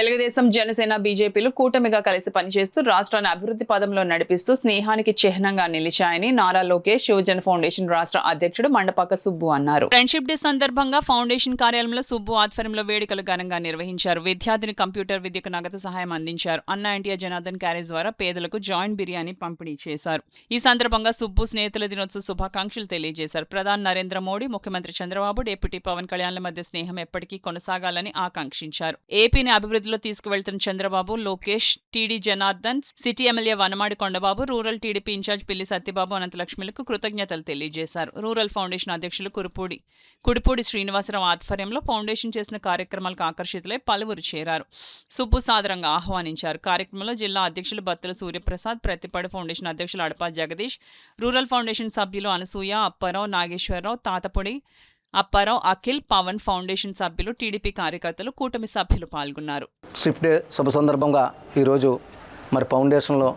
తెలుగుదేశం, జనసేన, బీజేపీలు కూటమిగా కలిసి పనిచేస్తూ రాష్ట్రాన్ని అభివృద్ధి పదంలో నడిపిస్తూ స్నేహానికి చిహ్నంగా నిలిచాయని నారా లోకేష్ యువజన ఫౌండేషన్ రాష్ట్ర అధ్యక్షుడు మండపాక సుబ్బు అన్నారు. ఫ్రెండ్షిప్ డే సందర్భంగా ఫౌండేషన్ కార్యాలయంలో సుబ్బు ఆధ్వర్యంలో వేడుకలు ఘనంగా నిర్వహించారు. విద్యార్థిని కంప్యూటర్ విద్యకు నగదు సహాయం అందించారు. అన్నా ఎన్టీఆర్ జనార్దన్ క్యారేజ్ ద్వారా పేదలకు జాయింట్ బిర్యానీ పంపిణీ చేశారు. ఈ సందర్భంగా సుబ్బు స్నేహితుల దినోత్సవ శుభాకాంక్షలు తెలియజేశారు. ప్రధాని నరేంద్ర మోడీ, ముఖ్యమంత్రి చంద్రబాబు, డిప్యూటీ పవన్ కళ్యాణ్ల మధ్య స్నేహం ఎప్పటికీ కొనసాగాలని ఆకాంక్షించారు. ఏపీని అభివృద్ధిలో తీసుకువెళ్తున్న Chandrababu, Lokesh, TD Janardhan, city MLA Vanamadi Kondababu, rural TDP incharge Pilli Satyababu, అనంతలక్ష్మిలకు కృతజ్ఞతలు తెలియజేశారు. రూరల్ ఫౌండేషన్ అధ్యక్షులు కుడిపూడి శ్రీనివాసరావు ఆధ్వర్యంలో ఫౌండేషన్ చేసిన కార్యక్రమాలకు ఆకర్షితులై పలువురు చేరారు. సుబ్బు సాదరంగా ఆహ్వానించారు. కార్యక్రమంలో జిల్లా అధ్యక్షులు బత్తుల సూర్యప్రసాద్, ప్రతిపాడు ఫౌండేషన్ అధ్యక్షులు అడపా జగదీష్, రూరల్ ఫౌండేషన్ సభ్యులు అనసూయ, అప్పారావు, నాగేశ్వరరావు, తాతపొడి అప్పారావు, అఖిల్, పవన్, ఫౌండేషన్ సభ్యులు, టీడీపీ కార్యకర్తలు, కూటమి సభ్యులు పాల్గొన్నారు. షిఫ్ట్ డే శుభ సందర్భంగా ఈరోజు ఫౌండేషన్లో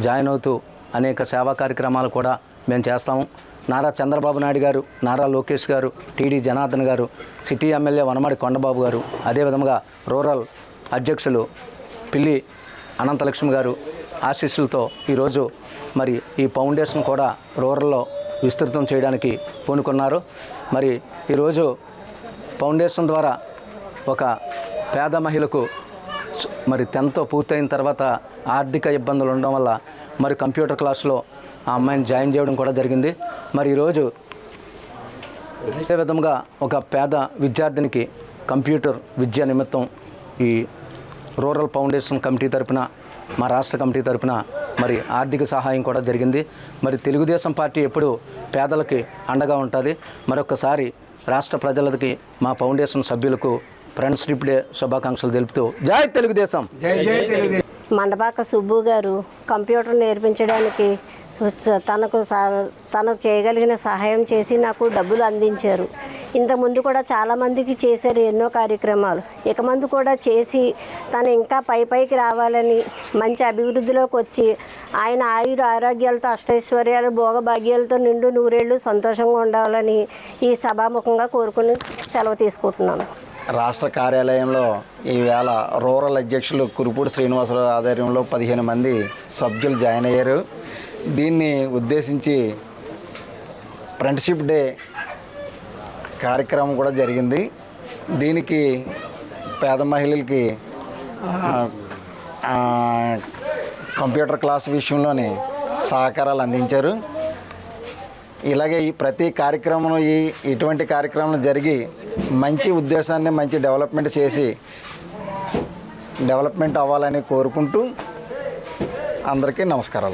జాయిన్ అవుతూ అనేక సేవా కార్యక్రమాలు కూడా మేము చేస్తాము. నారా చంద్రబాబు నాయుడు గారు, నారా లోకేష్ గారు, టీడీ జనార్దన్ గారు, సిటీ ఎమ్మెల్యే వనమాడి కొండబాబు గారు, అదేవిధంగా రూరల్ అధ్యక్షులు పిల్లి అనంతలక్ష్మి గారు ఆశీస్సులతో ఈరోజు ఈ ఫౌండేషన్ కూడా రూరల్లో విస్తృతం చేయడానికి పూనుకున్నారు. ఈరోజు ఫౌండేషన్ ద్వారా ఒక పేద మహిళకు 10th పూర్తయిన తర్వాత ఆర్థిక ఇబ్బందులు ఉండడం వల్ల కంప్యూటర్ క్లాస్లో ఆ అమ్మాయిని జాయిన్ చేయడం కూడా జరిగింది. ఈరోజు అదే విధంగా ఒక పేద విద్యార్థినికి కంప్యూటర్ విద్య నిమిత్తం ఈ రూరల్ ఫౌండేషన్ కమిటీ తరపున, మా రాష్ట్ర కమిటీ తరపున ఆర్థిక సహాయం కూడా జరిగింది. తెలుగుదేశం పార్టీ ఎప్పుడు పేదలకి అండగా ఉంటుంది. మరొకసారి రాష్ట్ర ప్రజలకి మా ఫౌండేషన్ సభ్యులకు ఫ్రెండ్షిప్ డే శుభాకాంక్షలు తెలుపుతూ జై తెలుగుదేశం. మండపాక సుబ్బు గారు కంప్యూటర్ నేర్పించడానికి తనకు చేయగలిగిన సహాయం చేసి నాకు డబ్బులు అందించారు. ఇంతకుముందు కూడా చాలామందికి చేశారు ఎన్నో కార్యక్రమాలు. ఇక ముందు కూడా చేసి తను ఇంకా పైకి రావాలని, మంచి అభివృద్ధిలోకి వచ్చి ఆయన ఆయుర ఆరోగ్యాలతో, అష్టైశ్వర్యాలు, భోగభాగ్యాలతో నిండు నూరేళ్లు సంతోషంగా ఉండాలని ఈ సభాముఖంగా కోరుకుని సెలవు తీసుకుంటున్నాను. రాష్ట్ర కార్యాలయంలో ఈవేళ రూరల్ అధ్యక్షులు కురిపూడి శ్రీనివాసరావు ఆధ్వర్యంలో 15 మంది సభ్యులు జాయిన్ అయ్యారు. దీన్ని ఉద్దేశించి ఫ్రెండ్షిప్ డే కార్యక్రమం కూడా జరిగింది. దీనికి పేద మహిళలకి కంప్యూటర్ క్లాస్ విషయంలోని సహకారాలు అందించారు. ఇలాగే ఈ ప్రతి కార్యక్రమం ఇటువంటి కార్యక్రమాలు జరిగి మంచి ఉద్దేశాన్ని, మంచి డెవలప్మెంట్ అవ్వాలని కోరుకుంటూ అందరికీ నమస్కారాలు.